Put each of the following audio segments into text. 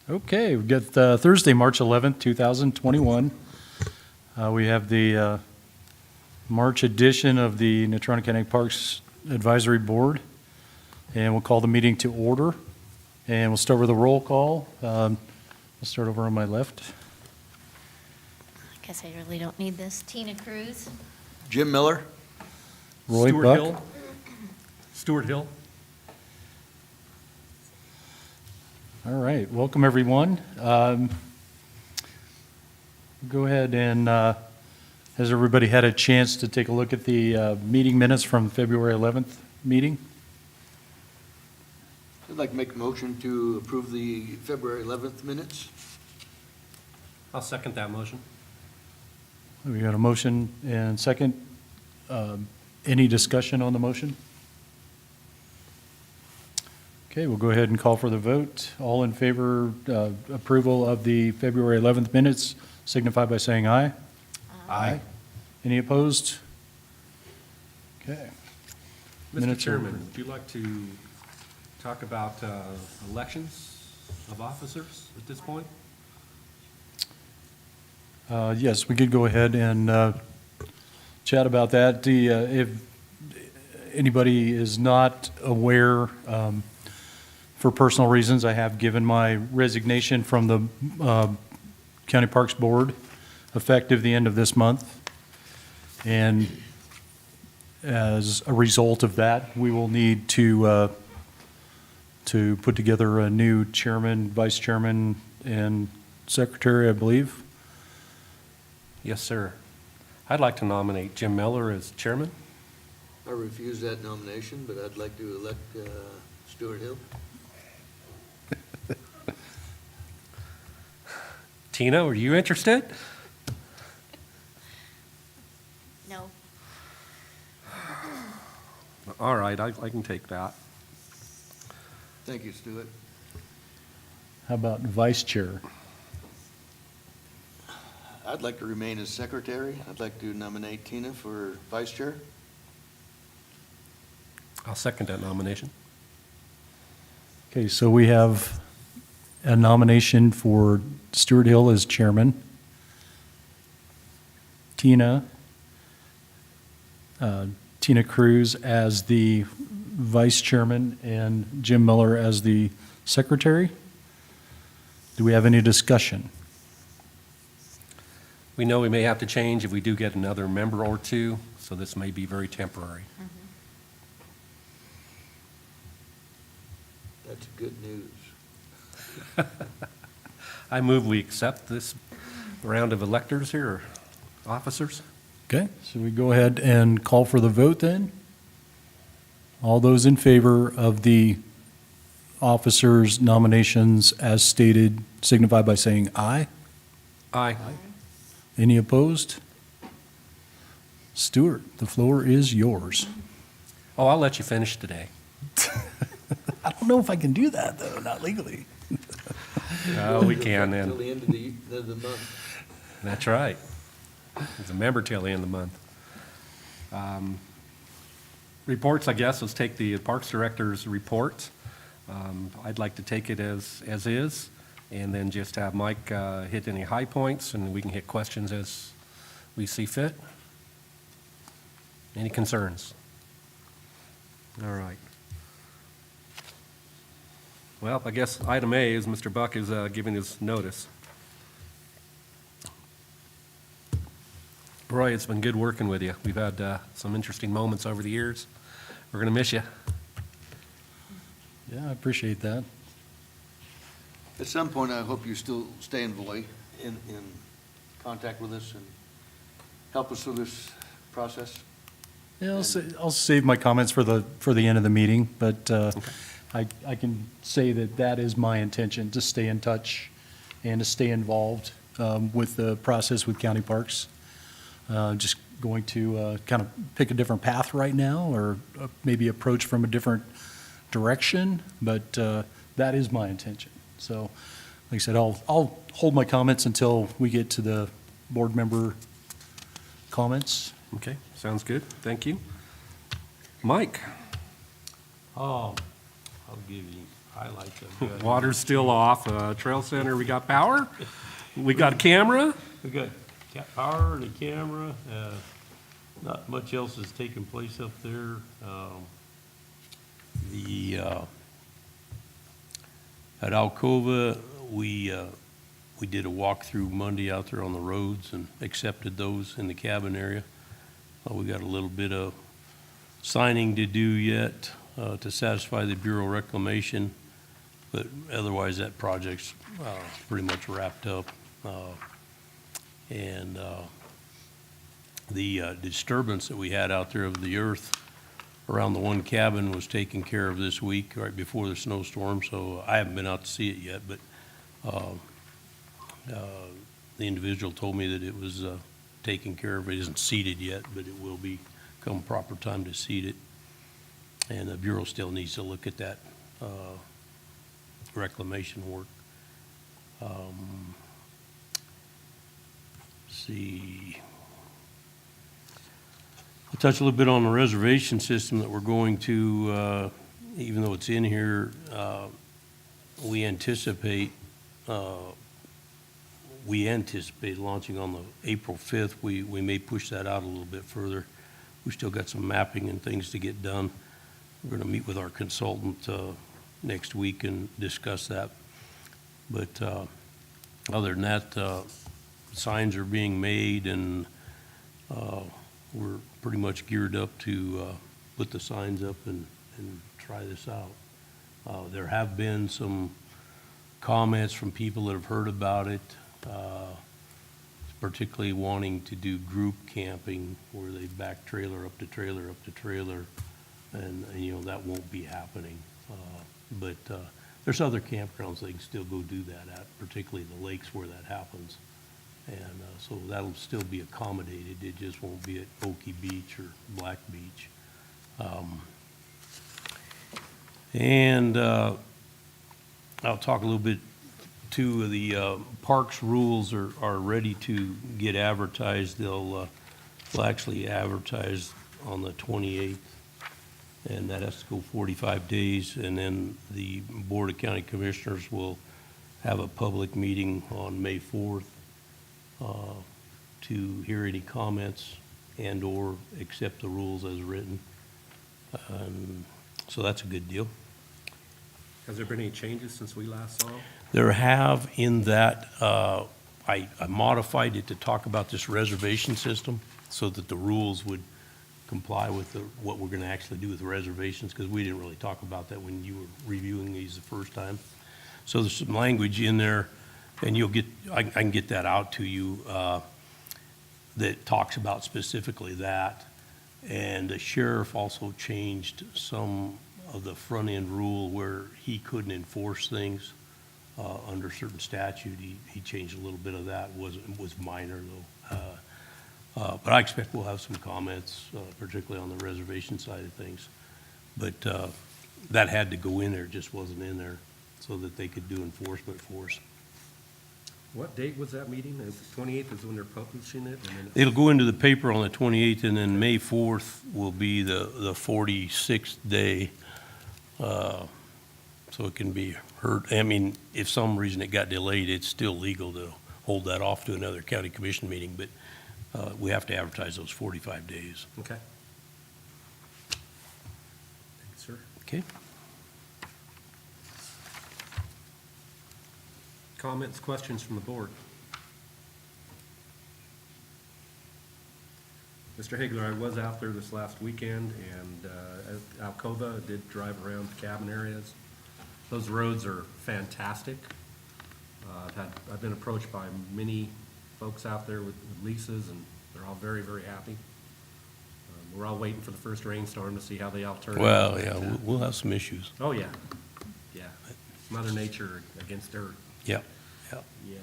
Okay, we've got Thursday, March 11th, 2021. We have the March edition of the Natrona County Parks Advisory Board, and we'll call the meeting to order. And we'll start with a roll call. We'll start over on my left. I guess I really don't need this. Tina Cruz. Jim Miller. Roy Stuart Buck. Hill. Stuart Hill. All right, welcome everyone. Go ahead and, has everybody had a chance to take a look at the meeting minutes from February 11th meeting? I'd like to make a motion to approve the February 11th minutes. I'll second that motion. We got a motion and second. Any discussion on the motion? Okay, we'll go ahead and call for the vote. All in favor approval of the February 11th minutes signify by saying aye. Aye. Any opposed? Okay. Mr. Minutes are Chairman, approved. would you like to talk about elections of officers at this point? Yes, we could go ahead and chat about that. If anybody is not aware, for personal reasons, I have given my resignation from the County Parks Board effective the end of this month. And as a result of that, we will need to put together a new chairman, vice chairman, and secretary, I believe. Yes, sir. I'd like to nominate Jim Miller as chairman. I refuse that nomination, but I'd like to elect Stuart Hill. Tina, are you interested? No. All right, I can take that. Thank you, Stuart. How about vice chair? I'd like to remain as secretary. I'd like to nominate Tina for vice chair. I'll second that nomination. Okay, so we have a nomination for Stuart Hill as chairman, Tina Cruz as the vice chairman, and Jim Miller as the secretary. Do we have any discussion? We know we may have to change if we do get another member or two, so this may be very temporary. That's good news. I move we accept this round of electors here, or officers. Okay, so we go ahead and call for the vote then. All those in favor of the officers' nominations as stated signify by saying aye. Aye. Any opposed? Stuart, the floor is yours. Oh, I'll let you finish today. I don't know if I can do that, though, not legally. We can Till then. the end of the month. That's right. As a member till the end of the month. Reports, I guess, let's take the Parks Director's report. I'd like to take it as is, and then just have Mike hit any high points, and we can hit questions as we see fit. Any concerns? All right. Well, I guess item A is Mr. Buck is giving his notice. Roy, it's been good working with you. We've had some interesting moments over the years. We're going to miss you. Yeah, I appreciate that. At some point, I hope you still stay in contact with us and help us through this process. Yeah, I'll save my comments for the end of the meeting, but I can say that is my intention, to stay in touch and to stay involved with the process with county parks. Just going to kind of pick a different path right now, or maybe approach from a different direction, but that is my intention. So, like I said, I'll hold my comments until we get to the board member comments. Okay, sounds good. Thank you. Mike? I'll give you highlights I've got. Water's still off. Trail Center, we got power. We got a camera. We got power and a camera. Not much else is taking place up there. At Alcova, we did a walkthrough Monday out there on the roads and accepted those in the cabin area. We got a little bit of signing to do yet to satisfy the Bureau Reclamation, but otherwise that project's pretty much wrapped up. And the disturbance that we had out there of the earth around the one cabin was taken care of this week, right before the snowstorm, so I haven't been out to see it yet, but the individual told me that it was taken care of. It isn't seeded yet, but it will be come proper time to seed it. And the Bureau still needs to look at that reclamation work. See. I'll touch a little bit on the reservation system that we're going to, even though it's in here, we anticipate launching on the April 5th. We may push that out a little bit further. We still got some mapping and things to get done. We're going to meet with our consultant next week and discuss that. But other than that, signs are being made, and we're pretty much geared up to put the signs up and try this out. There have been some comments from people that have heard about it, particularly wanting to do group camping where they back trailer up to trailer up to trailer, and you know, that won't be happening. But there's other campgrounds they can still go do that at, particularly the lakes where that happens. And so that'll still be accommodated. It just won't be at Okie Beach or Black Beach. And I'll talk a little bit too. The parks rules are ready to get advertised. They'll actually advertise on the 28th, and that has to go 45 days. And then the Board of County Commissioners will have a public meeting on May 4th to hear any comments and/or accept the rules as written. So that's a good deal. Has there been any changes since we last saw? There have in that, I modified it to talk about this reservation system so that the rules would comply with what we're going to actually do with the reservations, because we didn't really talk about that when you were reviewing these the first time. So there's some language in there, and I can get that out to you, that talks about specifically that. And the sheriff also changed some of the front-end rule where he couldn't enforce things under certain statute. He changed a little bit of that. It was minor, though. But I expect we'll have some comments, particularly on the reservation side of things. But that had to go in there, just wasn't in there, so that they could do enforcement for us. What date was that meeting? Is the 28th is when they're publishing it? And then It'll go into the paper on the 28th, and then May 4th will be the 46th day. So it can be heard. I mean, if some reason it got delayed, it's still legal to hold that off to another county commission meeting, but we have to advertise those 45 days. Okay. Thanks, sir. Okay? Comments, questions from the board? Mr. Hagler, I was out there this last weekend, and at Alcova, I did drive around the cabin areas. Those roads are fantastic. I've been approached by many folks out there with leases, and they're all very, very happy. We're all waiting for the first rainstorm to see how they all turn out. Well, yeah, we'll have some issues. Oh, yeah, yeah. Mother Nature against Earth. Yep, yep. Yeah.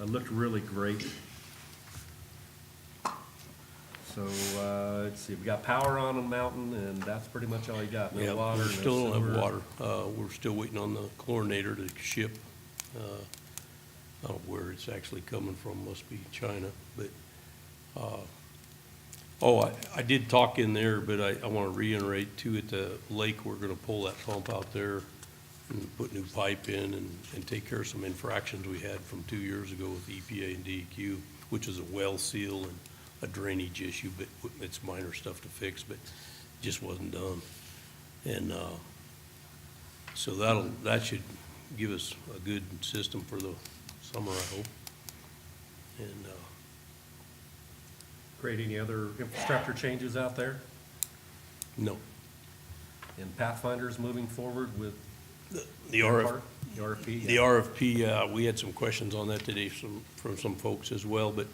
It looked really great. So, let's see, we got power on the mountain, and that's pretty much all you got. Yeah, No water, we no still don't have sewer. water. We're still waiting on the chlorinator to ship. I don't know where it's actually coming from, must be China, but Oh, I did talk in there, but I want to reiterate too, at the lake, we're going to pull that pump out there and put new pipe in and take care of some infractions we had from 2 years ago with EPA and DEQ, which is a well seal and a drainage issue, but it's minor stuff to fix, but it just wasn't done. And so that should give us a good system for the summer, I hope. And Great, any other infrastructure changes out there? no, And Pathfinder's moving forward with the their RF, part? The RFP? the yeah. RFP, we had some questions on that today from some folks as well, but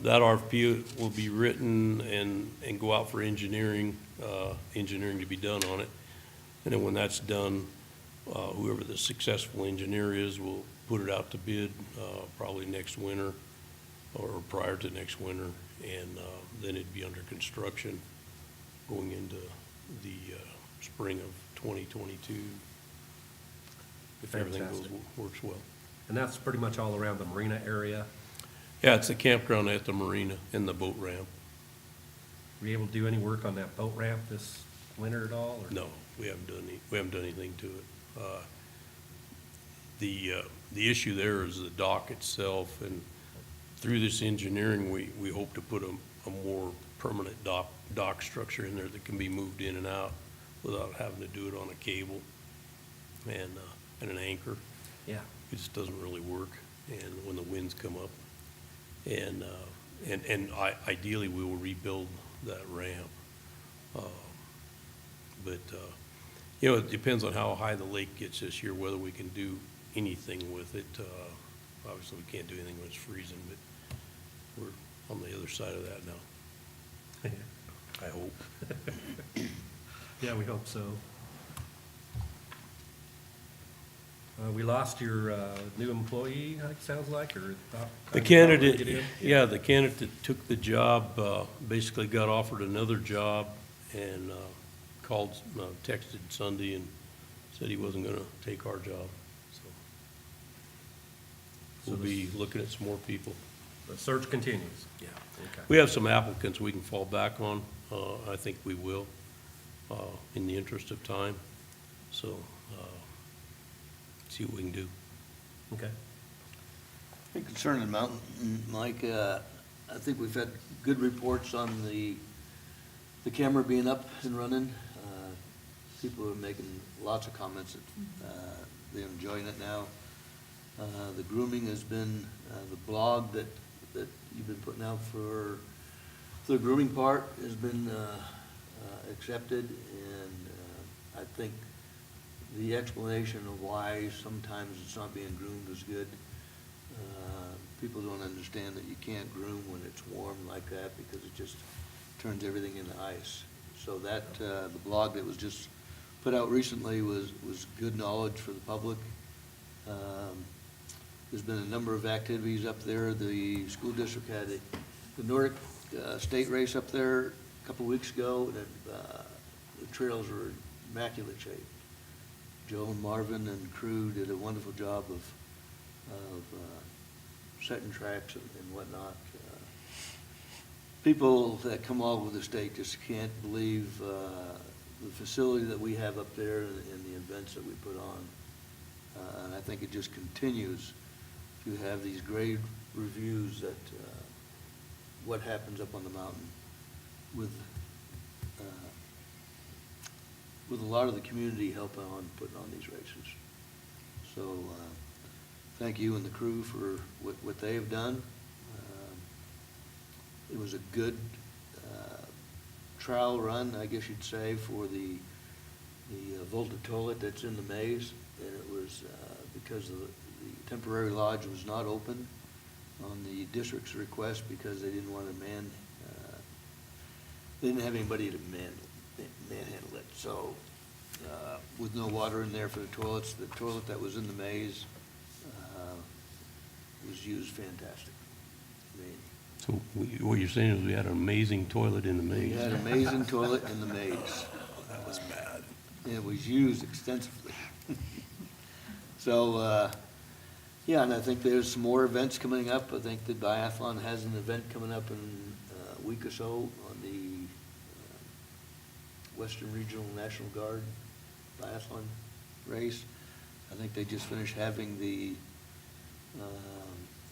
that RFP will be written and go out for engineering to be done on it. And then when that's done, whoever the successful engineer is will put it out to bid probably next winter or prior to next winter, and then it'd be under construction going into the spring of 2022, if everything Fantastic. works well. And that's pretty much all around the marina area. Yeah, it's the campground at the marina and the boat ramp. Were you able to do any work on that boat ramp this winter at all? Or? No, we haven't done anything to it. The issue there is the dock itself, and through this engineering, we hope to put a more permanent dock structure in there that can be moved in and out without having to do it on a cable and an anchor. Yeah. It just doesn't really work, and when the winds come up. And ideally, we will rebuild that ramp. But you know, it depends on how high the lake gets this year, whether we can do anything with it. Obviously, we can't do anything when it's freezing, but we're on the other side of that now, I hope. Yeah, we hope so. We lost your new employee, it sounds like, or thought- The get candidate, in? yeah, the candidate that took the job basically got offered another job and called, texted Sunday and said he wasn't going to take our job. So So we'll be looking at some more people. The search continues. Yeah. Okay. We have some applicants we can fall back on. I think we will, in the interest of time. So see what we can do. Okay. Concerning Mountain, Mike, I think we've had good reports on the camera being up and running. People are making lots of comments that they're enjoying it now. The grooming has been, the blog that you've been putting out for the grooming part has been accepted, and I think the explanation of why sometimes it's not being groomed is good. People don't understand that you can't groom when it's warm like that because it just turns everything into ice. So that, the blog that was just put out recently was good knowledge for the public. There's been a number of activities up there. The school district had the Nordic state race up there a couple weeks ago, and the trails were in immaculate shape. Joe and Marvin and crew did a wonderful job of setting tracks and whatnot. People that come all over the state just can't believe the facility that we have up there and the events that we put on. And I think it just continues to have these great reviews that what happens up on the mountain with a lot of the community helping on putting on these races. So thank you and the crew for what they have done. It was a good trial run, I guess you'd say, for the vaulted toilet that's in the maze. And it was because the temporary lodge was not open on the district's request because they didn't want to they didn't have anybody to manhandle it. So with no water in there for the toilets, the toilet that was in the maze was used fantastic. I mean, So what you're saying is we had an amazing toilet in the we maze. had an amazing toilet in the maze. That was bad. And it was used extensively. So, yeah, and I think there's some more events coming up. I think the biathlon has an event coming up in week or so on the Western Regional National Guard biathlon race. I think they just finished having the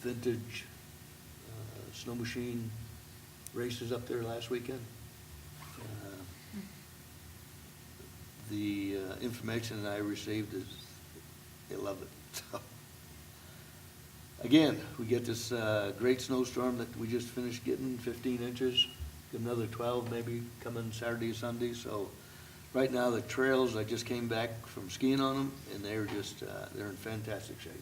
vintage snow machine races up there last weekend. The information that I received is, they love it. So, again, we get this great snowstorm that we just finished getting, 15 inches, another 12 maybe coming Saturday, Sunday. So right now, the trails, I just came back from skiing on them, and they're just, they're in fantastic shape.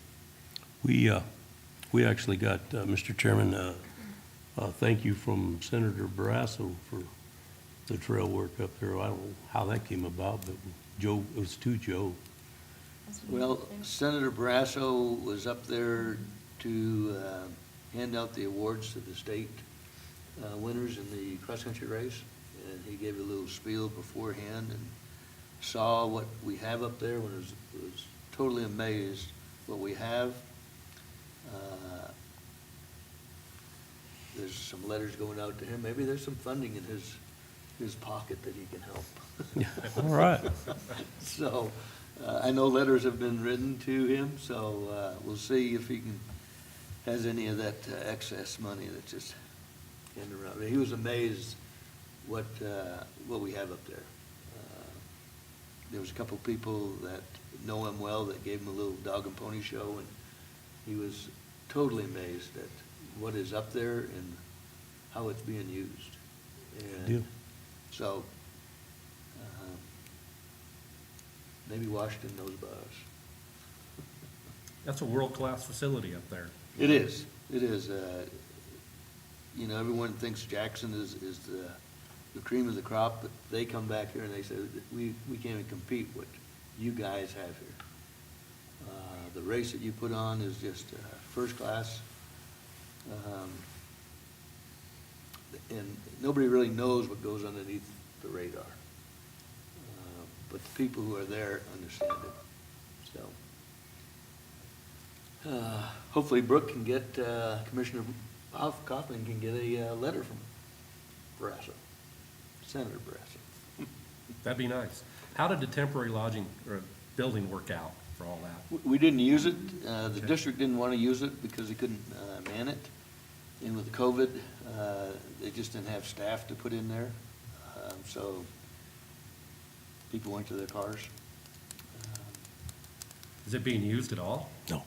We actually got, Mr. Chairman, thank you from Senator Barrasso for the trail work up there. I don't know how that came about, but Joe, it was to Joe. Well, Senator Barrasso was up there to hand out the awards to the state winners in the cross-country race, and he gave a little spiel beforehand and saw what we have up there and was totally amazed what we have. There's some letters going out to him. Maybe there's some funding in his pocket that he can help. All right. So, I know letters have been written to him, so we'll see if he has any of that excess money that's just in around. He was amazed what we have up there. There was a couple people that know him well that gave him a little dog and pony show, and he was totally amazed at what is up there and how it's being used. And deal. so, maybe Washington knows about us. That's a world-class facility up there. It is. You know, everyone thinks Jackson is the cream of the crop, but they come back here and they say, we can't even compete what you guys have here. The race that you put on is just first class. And nobody really knows what goes underneath the radar. But the people who are there understand it. So, hopefully Brooke can get, Commissioner Kaufman can get a letter from Barrasso, Senator Barrasso. That'd be nice. How did the temporary lodging or building work out for all that? We didn't use it. The Okay. district didn't want to use it because they couldn't man it. And with COVID, they just didn't have staff to put in there. So people went to their cars. Is it being used at all? No,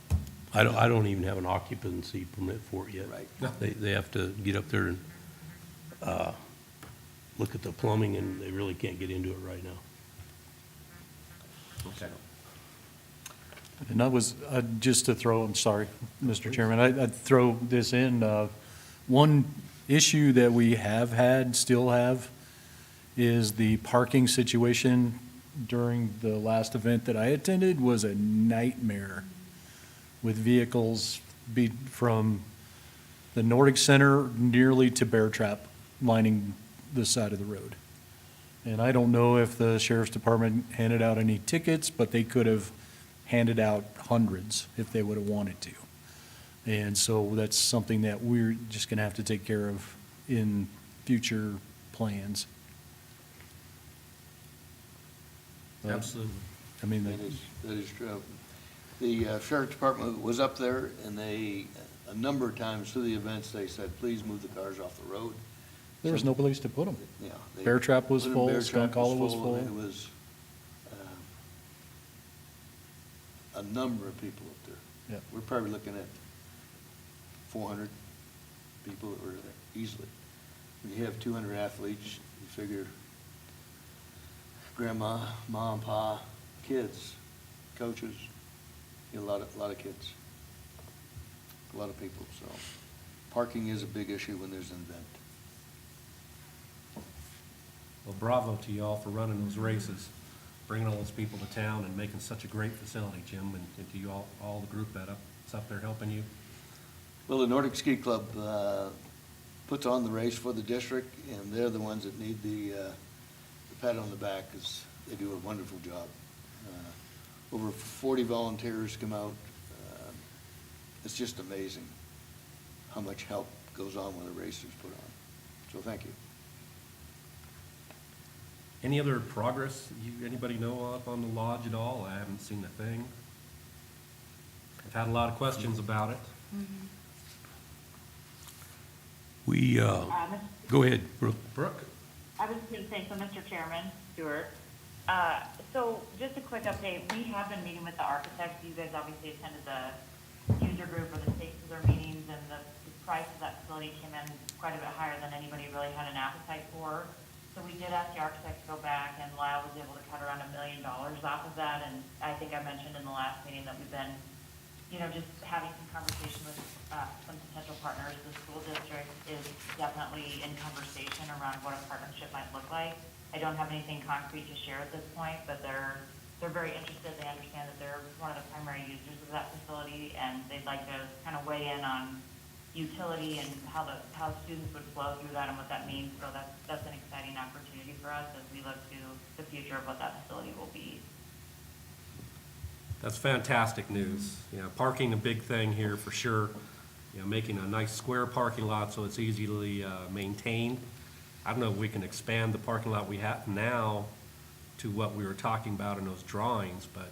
I don't even have an occupancy permit for it yet. Right. They have to get up there and look at the plumbing, and they really can't get into it right now. Okay. And I was, just to throw, I'm sorry, Mr. Chairman, I'd throw this in. One issue that we have had, still have, is the parking situation during the last event that I attended was a nightmare with vehicles from the Nordic Center nearly to Bear Trap lining the side of the road. And I don't know if the sheriff's department handed out any tickets, but they could have handed out hundreds if they would have wanted to. And so that's something that we're just going to have to take care of in future plans. Absolutely. I mean, That is true. The sheriff's department was up there, and they, a number of times through the events, they said, please move the cars off the road. there was no place to put them. Yeah. they Bear Trap was put 'em- full, Bear Skunk Trap Hollow was full. and it was a number of people up there. Yeah. We're probably looking at 400 people that were there easily. When you have 200 athletes, you figure grandma, mom, pa, kids, coaches, you know, a lot of kids, a lot of people. So parking is a big issue when there's an event. Well, bravo to you all for running those races, bringing all those people to town and making such a great facility, Jim, and to you all the group that's up there helping you. Well, the Nordic Ski Club puts on the race for the district, and they're the ones that need the pat on the back, because they do a wonderful job. Over 40 volunteers come out. It's just amazing how much help goes on when a race is put on. So thank you. Any other progress anybody know of on the lodge at all? I haven't seen a thing. I've had a lot of questions about it. We, go ahead, Brooke. Brooke? I was going to say, so Mr. Chairman, Stewart, so just a quick update, we have been meeting with the architects. You guys obviously attended the user group or the stakeholder meetings, and the price of that facility came in quite a bit higher than anybody really had an appetite for. So we did ask the architect to go back, and Lyle was able to cut around $1 million off of that, and I think I mentioned in the last meeting that we've been, you know, just having some conversation with some potential partners. The school district is definitely in conversation around what a partnership might look like. I don't have anything concrete to share at this point, but they're very interested. They understand that they're one of the primary users of that facility, and they'd like to kind of weigh in on utility and how students would flow through that and what that means. So that's an exciting opportunity for us as we look to the future of what that facility will be. That's fantastic news. You know, parking a big thing here for sure. You know, making a nice square parking lot so it's easily maintained. I don't know if we can expand the parking lot we have now to what we were talking about in those drawings, but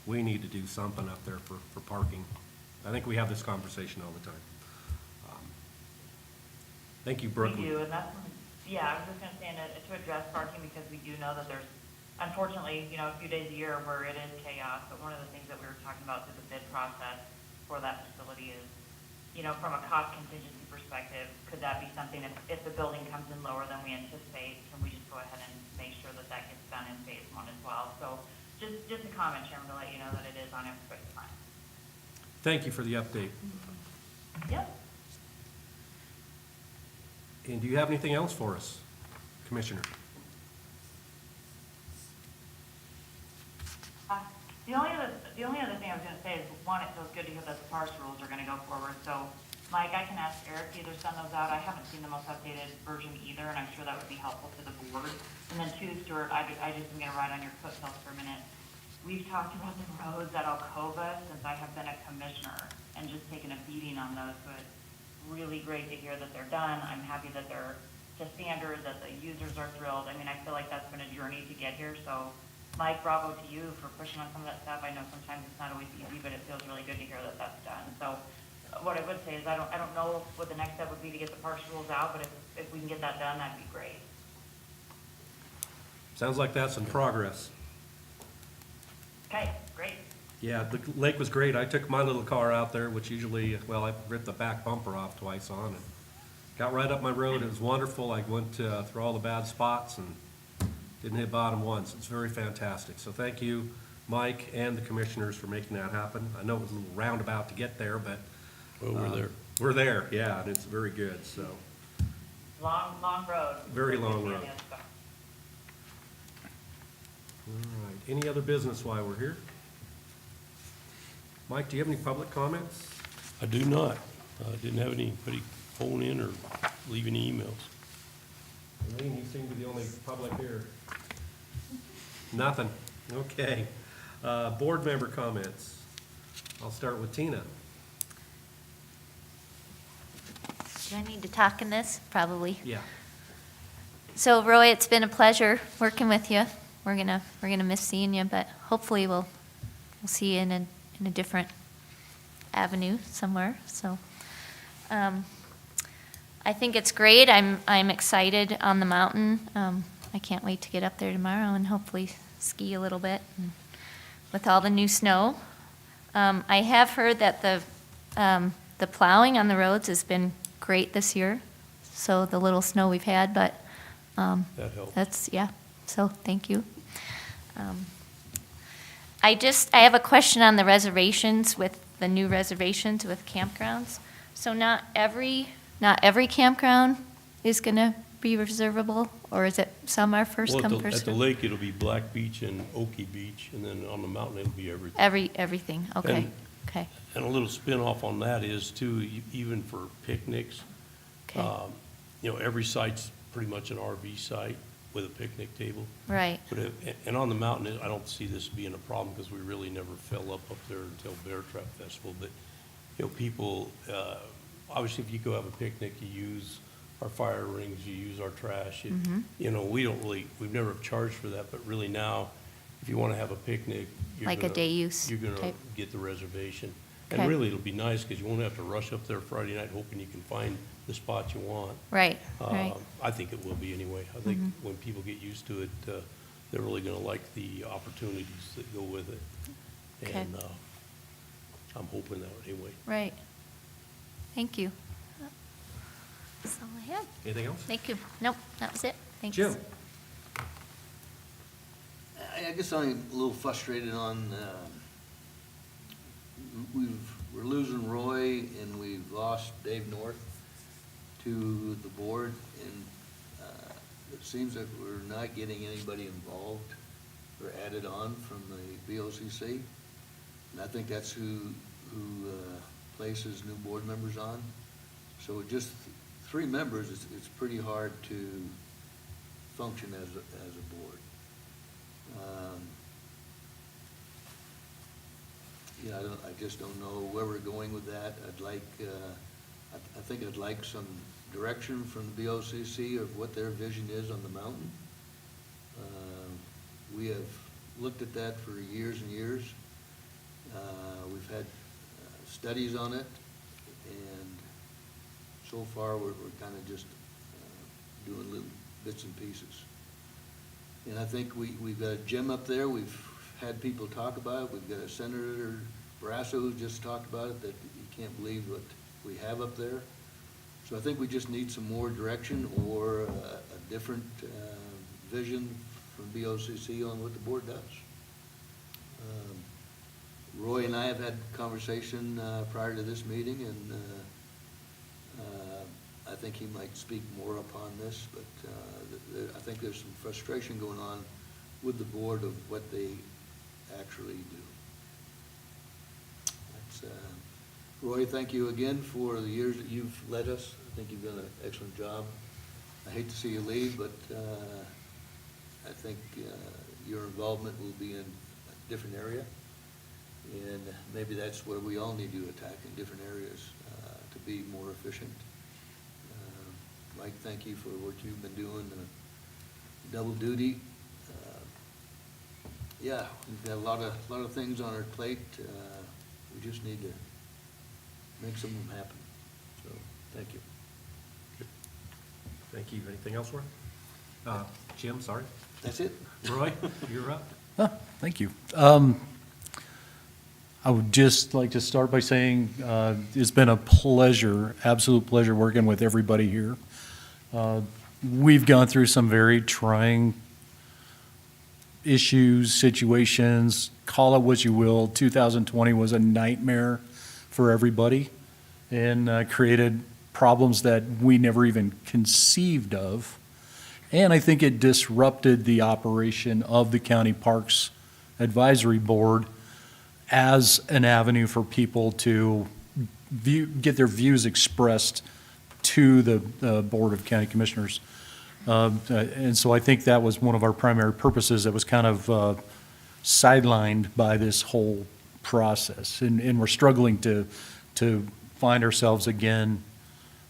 we need to do something up there for parking. I think we have this conversation all the time. Thank you, Brooke. We do, and that's, yeah, I was just gonna say, to address parking, because we do know that there's, unfortunately, you know, a few days a year where it is chaos, but one of the things that we were talking about through the bid process for that facility is, you know, from a cost contingency perspective, could that be something, if the building comes in lower than we anticipate, can we just go ahead and make sure that that gets done in phase 1 as well? So just a comment, Chairman, to let you know that it is on everybody's mind. Thank you for the update. Yep. And do you have anything else for us, Commissioner? The only other thing I was gonna say is, one, it feels good to hear that the parks rules are gonna go forward. So, Mike, I can ask Eric to either send those out. I haven't seen the most updated version either, and I'm sure that would be helpful to the board. And then two, Stuart, I just am gonna ride on your coattails for a minute. We've talked about the roads at Alcova since I have been a commissioner, and just taken a beating on those. So it's really great to hear that they're done. I'm happy that they're to standard, that the users are thrilled. I mean, I feel like that's been a journey to get here. So, Mike, bravo to you for pushing on some of that stuff. I know sometimes it's not always easy, but it feels really good to hear that that's done. So what I would say is I don't know what the next step would be to get the parks rules out, but if we can get that done, that'd be great. Sounds like that's in progress. Okay, great. Yeah, the lake was great. I took my little car out there, which usually, well, I ripped the back bumper off twice on and got right up my road. It was wonderful. I went through all the bad spots and didn't hit bottom once. It's very fantastic. So thank you, Mike, and the commissioners for making that happen. I know it was a little roundabout to get there, but Well, we're there. we're there, yeah, and it's very good, so. Long road. Very long road. All right, any other business while we're here? Mike, do you have any public comments? I do not. Didn't have anybody phone in or leave any emails. Elaine, you seem to be the only public here. Nothing, okay. Board member comments. I'll start with Tina. Do I need to talk in this? Probably. Yeah. So Roy, it's been a pleasure working with you. We're gonna miss seeing you, but hopefully we'll see you in a different avenue somewhere. So, I think it's great. I'm excited on the mountain. I can't wait to get up there tomorrow and hopefully ski a little bit with all the new snow. I have heard that the plowing on the roads has been great this year. So the little snow we've had, but That helps. yeah, so thank you. I have a question on the reservations with the new reservations with campgrounds. So not every campground is gonna be reservable, or is it some are first Well, come, at first the served? lake, it'll be Black Beach and Okie Beach, and then on the mountain, it'll be everything. Everything, okay, And- okay, And a little spin-off on that is too, even for picnics, okay, you know, every site's pretty much an RV site with a picnic table. right, But and on the mountain, I don't see this being a problem because we really never fill up there until Bear Trap Festival. But, you know, people, obviously if you go have a picnic, you use our fire rings, you use our trash. You know, we've never charged for that, but really now, if you want to have a picnic, Like a day use you're gonna type. get the reservation. Okay. And really, it'll be nice, because you won't have to rush up there Friday night hoping you can find the spot you want. Right, right. I think it will be anyway. I think when people get used to it, they're really gonna like the opportunities that go with it. Okay. And I'm hoping that anyway. Right. Thank you. That's all I have. Anything else? Thank you. Nope, that was it. Thanks. Jim? I guess I'm a little frustrated on, we're losing Roy and we've lost Dave North to the board, and it seems like we're not getting anybody involved or added on from the BOCC. And I think that's who places new board members on. So with just 3 members, it's pretty hard to function as a board. Yeah, I just don't know where we're going with that. I'd like, I think I'd like some direction from the BOCC of what their vision is on the mountain. We have looked at that for years and years. We've had studies on it, and so far we're kind of just doing little bits and pieces. And I think we've got a gym up there. We've had people talk about it. We've got a Senator Barrasso who just talked about it, that you can't believe what we have up there. So I think we just need some more direction or a different vision from BOCC on what the board does. Roy and I have had conversation prior to this meeting, and I think he might speak more upon this, but I think there's some frustration going on with the board of what they actually do. That's, Roy, thank you again for the years that you've led us. I think you've done an excellent job. I hate to see you leave, but I think your involvement will be in a different area, and maybe that's where we all need to attack, in different areas, to be more efficient. Mike, thank you for what you've been doing, double duty. Yeah, we've got a lot of things on our plate. We just need to make some of them happen. So, thank you. Thank you. Anything else, Roy? Jim, sorry. That's it. Roy, you're up. Thank you. I would just like to start by saying it's been a pleasure, absolute pleasure working with everybody here. We've gone through some very trying issues, situations, call it what you will. 2020 was a nightmare for everybody, and created problems that we never even conceived of. And I think it disrupted the operation of the County Parks Advisory Board as an avenue for people to get their views expressed to the Board of County Commissioners. And so I think that was one of our primary purposes that was kind of sidelined by this whole process. And we're struggling to find ourselves again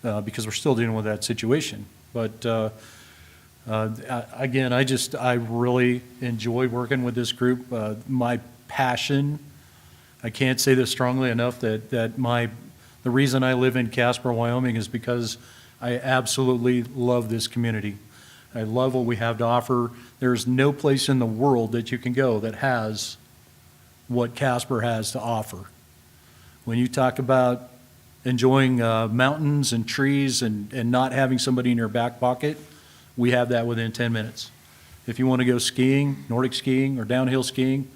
because we're still dealing with that situation. But again, I really enjoy working with this group. My passion, I can't say this strongly enough, that the reason I live in Casper, Wyoming is because I absolutely love this community. I love what we have to offer. There's no place in the world that you can go that has what Casper has to offer. When you talk about enjoying mountains and trees and not having somebody in your back pocket, we have that within 10 minutes. If you want to go skiing, Nordic skiing or downhill skiing,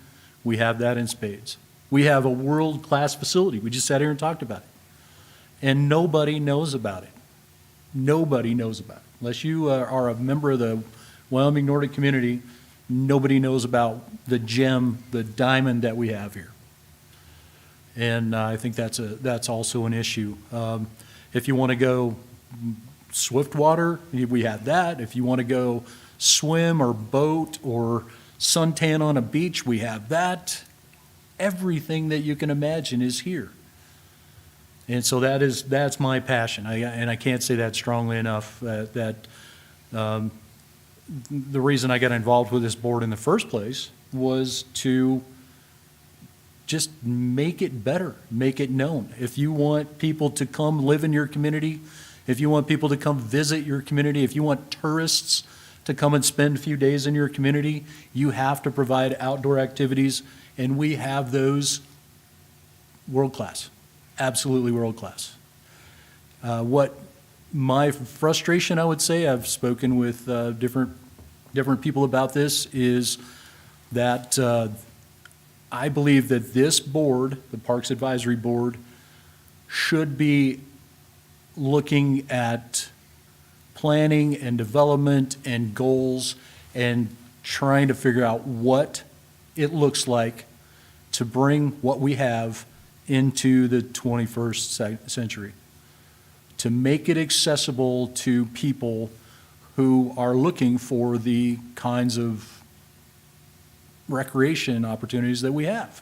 we have that in spades. We have a world-class facility. We just sat here and talked about it. And nobody knows about it. Nobody knows about it. Unless you are a member of the Wyoming Nordic community, nobody knows about the gem, the diamond that we have here. And I think that's also an issue. If you want to go Swiftwater, we have that. If you want to go swim or boat or suntan on a beach, we have that. Everything that you can imagine is here. And so that's my passion. And I can't say that strongly enough, that the reason I got involved with this board in the first place was to just make it better, make it known. If you want people to come live in your community, if you want people to come visit your community, if you want tourists to come and spend a few days in your community, you have to provide outdoor activities, and we have those world-class, absolutely world-class. What my frustration, I would say, I've spoken with different people about this, is that I believe that this board, the Parks Advisory Board, should be looking at planning and development and goals and trying to figure out what it looks like to bring what we have into the 21st century, to make it accessible to people who are looking for the kinds of recreation opportunities that we have.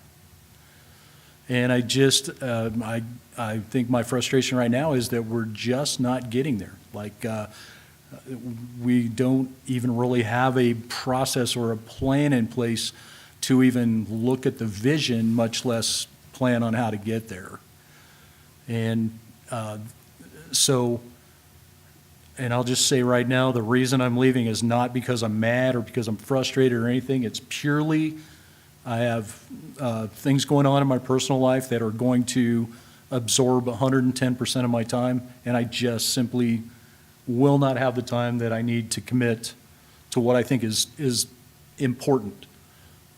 And I just, I think my frustration right now is that we're just not getting there. Like, we don't even really have a process or a plan in place to even look at the vision, much less plan on how to get there. And so, and I'll just say right now, the reason I'm leaving is not because I'm mad or because I'm frustrated or anything. It's purely, I have things going on in my personal life that are going to absorb 110% of my time, and I just simply will not have the time that I need to commit to what I think is important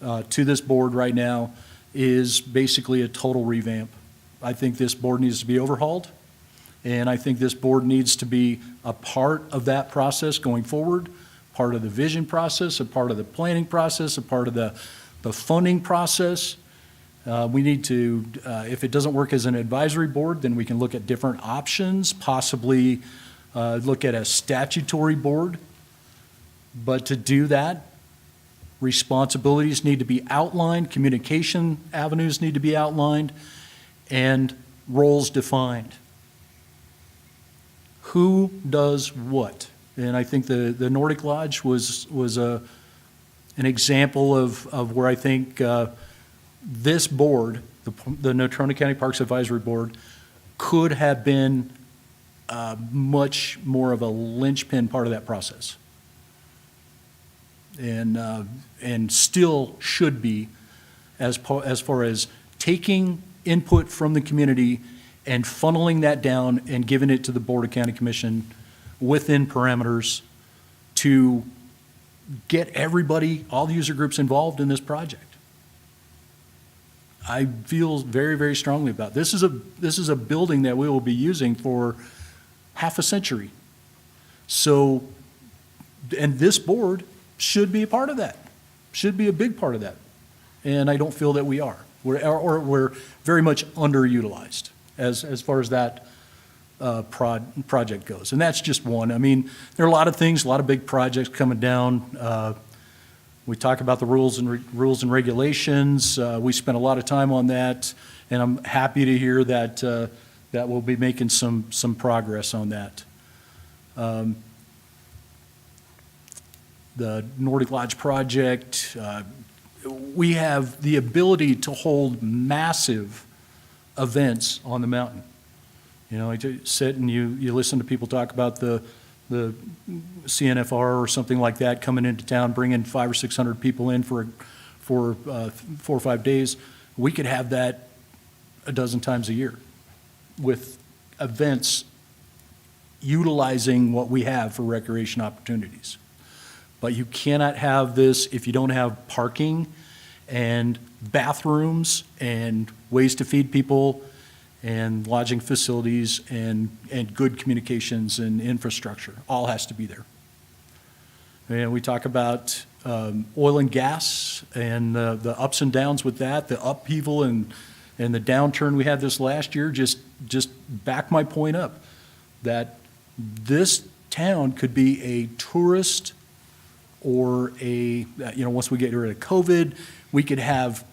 to this board right now, is basically a total revamp. I think this board needs to be overhauled, and I think this board needs to be a part of that process going forward, part of the vision process, a part of the planning process, a part of the funding process. We need to, if it doesn't work as an advisory board, then we can look at different options, possibly look at a statutory board. But to do that, responsibilities need to be outlined, communication avenues need to be outlined, and roles defined. Who does what? And I think the Nordic Lodge was an example of where I think this board, the Natrona County Parks Advisory Board, could have been much more of a linchpin part of that process. And still should be, as far as taking input from the community and funneling that down and giving it to the Board of County Commission within parameters to get everybody, all the user groups involved in this project. I feel very, very strongly about this. This is a building that we will be using for half a century. So, and this board should be a part of that, should be a big part of that. And I don't feel that we are. We're very much underutilized as far as that project goes. And that's just one. I mean, there are a lot of things, a lot of big projects coming down. We talk about the rules and regulations. We spent a lot of time on that, and I'm happy to hear that that we'll be making some progress on that. The Nordic Lodge project, we have the ability to hold massive events on the mountain. You know, you sit and you listen to people talk about the CNFR or something like that coming into town, bringing 500 or 600 people in for 4 or 5 days. We could have that a dozen times a year with events utilizing what we have for recreation opportunities. But you cannot have this if you don't have parking and bathrooms and ways to feed people and lodging facilities and good communications and infrastructure. All has to be there. And we talk about oil and gas and the ups and downs with that, the upheaval and the downturn we had this last year. Just back my point up that this town could be a tourist or once we get rid of COVID, we could have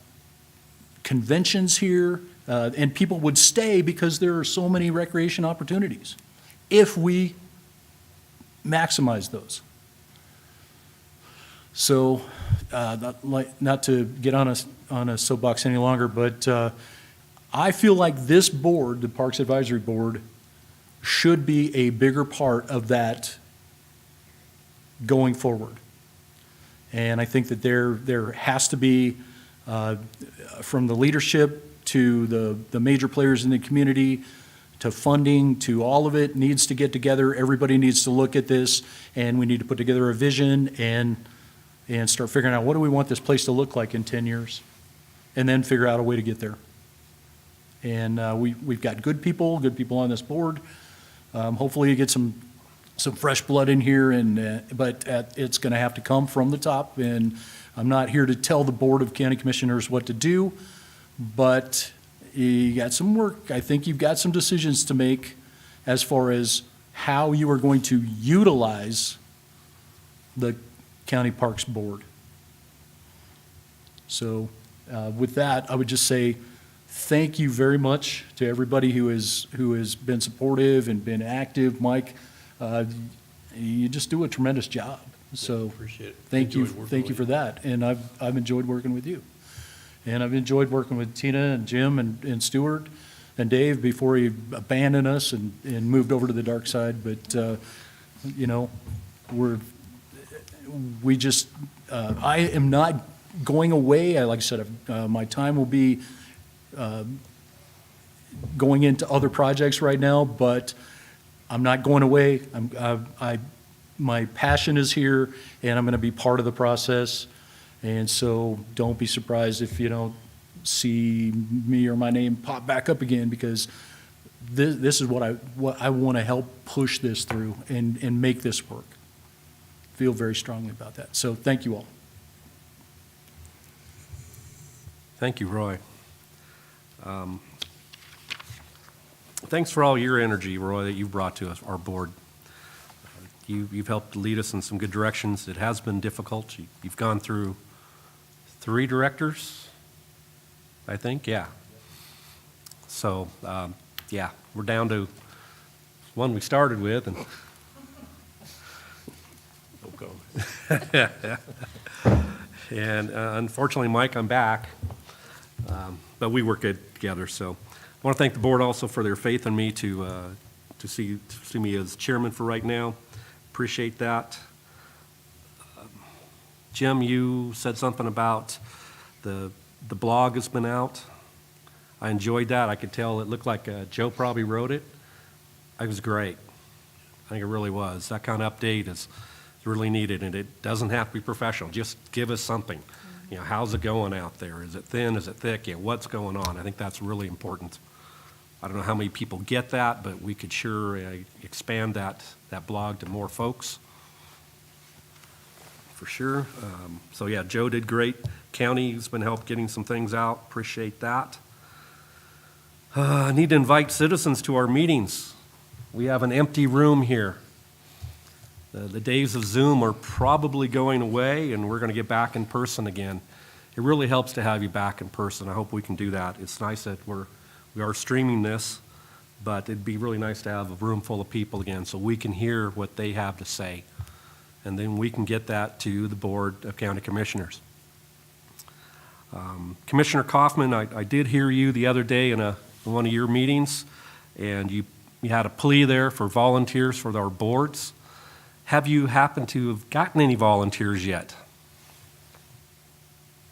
conventions here, And people would stay because there are so many recreation opportunities if we maximize those. So, not to get on a soapbox any longer, but I feel like this board, the Parks Advisory Board, should be a bigger part of that going forward. And I think that there has to be, from the leadership to the major players in the community, to funding, to all of it needs to get together. Everybody needs to look at this, and we need to put together a vision and start figuring out what do we want this place to look like in 10 years, and then figure out a way to get there. And we've got good people on this board. Hopefully you get some fresh blood in here, but it's going to have to come from the top. And I'm not here to tell the Board of County Commissioners what to do, but you got some work. I think you've got some decisions to make as far as how you are going to utilize the County Parks Board. So with that, I would just say thank you very much to everybody who has been supportive and been active. Mike, you just do a tremendous job. So Appreciate it. thank you Enjoyed working for with that. And I've enjoyed working with you. And I've enjoyed working with Tina and Jim and Stuart and Dave before he abandoned us and moved over to the dark side. But, I am not going away. Like I said, my time will be going into other projects right now, but I'm not going away. My passion is here, and I'm going to be part of the process. And so don't be surprised if you don't see me or my name pop back up again, because this is what I want to help push this through and make this work. Feel very strongly about that. So thank you all. Thank you, Roy. Thanks for all your energy, Roy, that you've brought to us, our board. You've helped lead us in some good directions. It has been difficult. You've gone through 3 directors, I think, yeah. So, we're down to one we started with, and and unfortunately, Mike, I'm back, but we work good together. So, I want to thank the board also for their faith in me to see me as chairman for right now. Appreciate that. Jim, you said something about the blog has been out. I enjoyed that. I could tell it looked like Joe probably wrote it. It was great. I think it really was. That kind of update is really needed, and it doesn't have to be professional. Just give us something. How's it going out there? Is it thin? Is it thick? What's going on? I think that's really important. I don't know how many people get that, but we could sure expand that blog to more folks, for sure. Joe did great. County's been helping getting some things out. Appreciate that. I need to invite citizens to our meetings. We have an empty room here. The days of Zoom are probably going away, and we're going to get back in person again. It really helps to have you back in person. I hope we can do that. It's nice that we are streaming this, but it'd be really nice to have a room full of people again so we can hear what they have to say. And then we can get that to the Board of County Commissioners. Commissioner Kaufman, I did hear you the other day in one of your meetings, and you had a plea there for volunteers for our boards. Have you happened to have gotten any volunteers yet?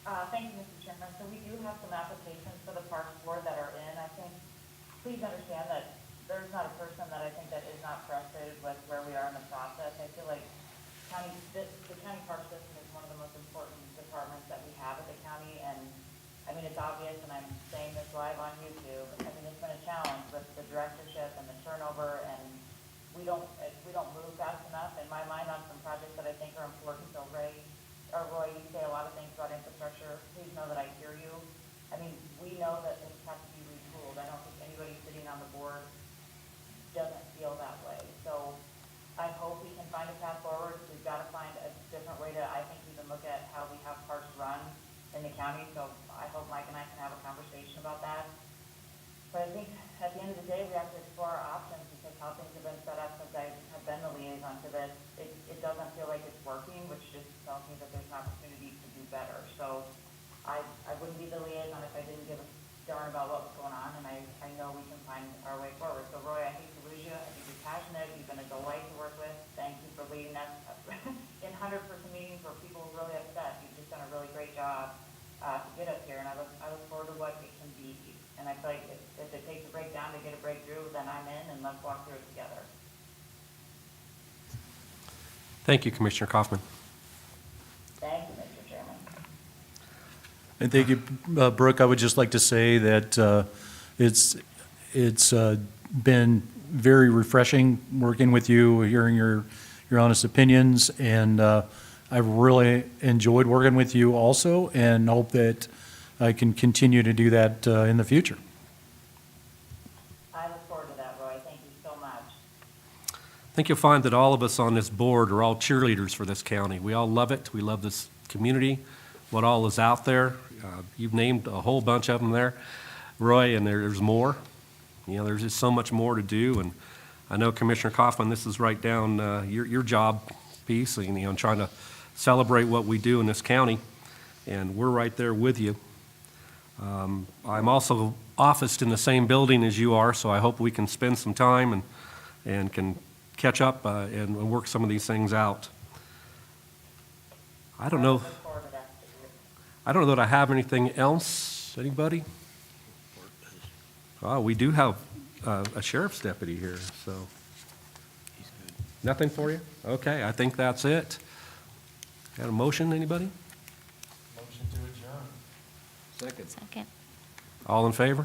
Thank you, Mr. Chairman. So we do have some applications for the Parks Board that are in. I think, please understand that there's not a person that I think that is not frustrated with where we are in the process. I feel like the county park system is one of the most important departments that we have at the county, and it's obvious, and I'm saying this live on YouTube. It's been a challenge with the directorship and the turnover, and we don't move fast enough in my mind on some projects that I think are important. So Roy, you say a lot of things about infrastructure. Please know that I hear you. We know that things have to be retooled. I don't think anybody sitting on the board doesn't feel that way. So I hope we can find a path forward. We've got to find a different way to, I think, even look at how we have parks run in the county. So I hope Mike and I can have a conversation about that. Thank you, Commissioner Kaufman. Thank you, Mr. Chairman. And thank you, Brooke. I would just like to say that it's been very refreshing working with you, hearing your honest opinions, and I've really enjoyed working with you also, and hope that I can continue to do that in the future. I look forward to that, Roy. Thank you so much. I think you'll find that all of us on this board are all cheerleaders for this county. We all love it. We love this community, what all is out there. You've named a whole bunch of them there, Roy, and there's more. You know, there's just so much more to do, and I know Commissioner Kaufman, this is right down your job piece, you know, trying to celebrate what we do in this county, and we're right there with you. I'm also officed in the same building as you are, so I hope we can spend some time and can catch up and work some of these things out. I don't know. Look forward to that. I don't know that I have anything else. Anybody? Oh, we do have a sheriff's deputy here, so. Nothing for you? Okay, I think that's it. Got a motion, anybody? Motion to adjourn. Second. All in favor?